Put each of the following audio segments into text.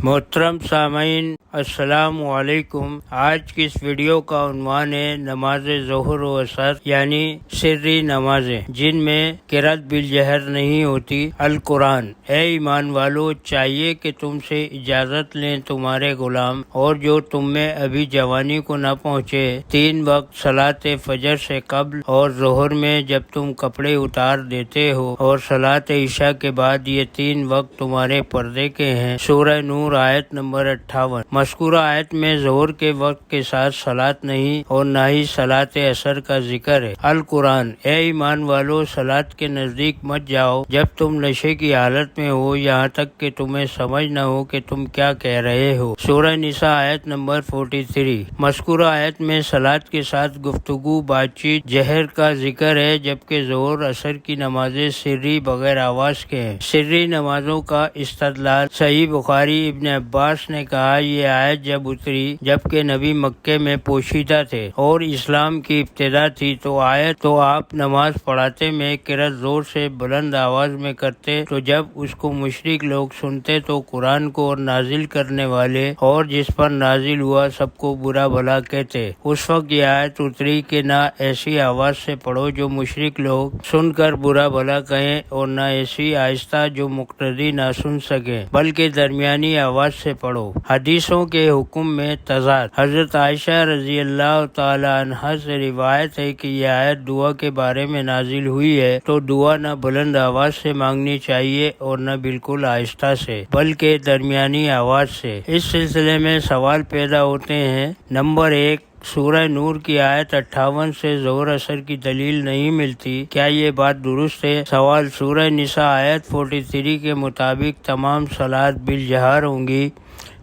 محترم سامعین السلام علیکم۔ آج کی اس ویڈیو کا عنوان ہے نماز ظہر و عصر یعنی سری نمازیں جن میں قرأت بالجہر نہیں ہوتی القرآن۔ اے ایمان والو، چاہیے کہ تم سے اجازت لیں تمہارے غلام اور جو تم میں ابھی جوانی کو نہ پہنچے 3 وقت صلاۃ فجر سے قبل اور ظہر میں جب تم کپڑے اتار دیتے ہو اور صلاۃ عشاء کے بعد یہ 3 وقت تمہارے پردے کے ہیں۔ سورہ نور آیت نمبر 58۔ مذکورہ آیت میں ظہر کے وقت کے ساتھ صلاۃ نہیں اور نہ ہی صلاۃ عصر کا ذکر ہے۔ القرآن۔ اے ایمان والو، صلاۃ کے نزدیک مت جاؤ جب تم نشے کی حالت میں ہو یہاں تک کہ تمہیں سمجھ نہ ہو کہ تم کیا کہہ رہے ہو۔ سورہ نساء آیت نمبر 43۔ مذکورہ آیت میں صلاۃ کے ساتھ گفتگو بات چیت جہر کا ذکر ہے جبکہ ظہر عصر کی نمازیں سری بغیر آواز کے ہیں۔ سری نمازوں کا استدلال صحیح بخاری ابن عباس نے کہا یہ آیت جب اتری جبکہ نبی مکے میں پوشیدہ تھے اور اسلام کی ابتدا تھی تو آپ نماز پڑھاتے میں قرأت زور سے بلند آواز میں کرتے تو جب اس کو مشرک لوگ سنتے تو قرآن کو اور نازل کرنے والے اور جس پر نازل ہوا سب کو برا بھلا کہتے۔ اس وقت یہ آیت اتری کہ نہ ایسی آواز سے پڑھو جو مشرک لوگ سن کر برا بھلا کہیں اور نہ ایسی آہستہ جو مقتدی نہ سن سکیں بلکہ درمیانی آواز سے پڑھو۔ حدیثوں کے حکم میں تضاد۔ حضرت عائشہ رضی اللہ تعالی عنہا سے روایت ہے کہ یہ آیت دعا کے بارے میں نازل ہوئی ہے تو دعا نہ بلند آواز سے مانگنی چاہیے اور نہ بالکل آہستہ سے بلکہ درمیانی آواز سے۔ اس سلسلے میں سوال پیدا ہوتے ہیں۔ نمبر 1، سورہ نور کی آیت 58 سے ظہر عصر کی دلیل نہیں ملتی، کیا یہ بات درست ہے؟ سوال، سورہ نساء آیت 43 کے مطابق تمام صلوات بالجہر ہوں گی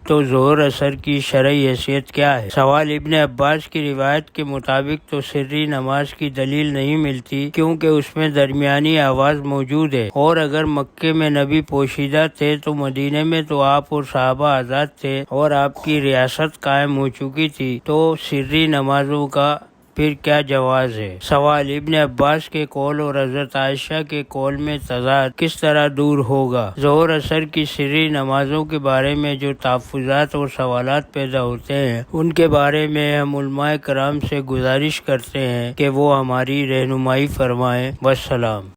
تو ظہر عصر کی شرعی حیثیت کیا ہے؟ سوال، ابن عباس کی روایت کے مطابق تو سری نماز کی دلیل نہیں ملتی کیونکہ اس میں درمیانی آواز موجود ہے اور اگر مکے میں نبی پوشیدہ تھے تو مدینے میں تو آپ اور صحابہ آزاد تھے اور آپ کی ریاست قائم ہو چکی تھی تو سری نمازوں کا پھر کیا جواز ہے؟ سوال، ابن عباس کے قول اور حضرت عائشہ کے قول میں تضاد کس طرح دور ہوگا؟ ظہر عصر کی سری نمازوں کے بارے میں جو تحفظات اور سوالات پیدا ہوتے ہیں ان کے بارے میں ہم علماء کرام سے گزارش کرتے ہیں کہ وہ ہماری رہنمائی فرمائیں۔ والسلام۔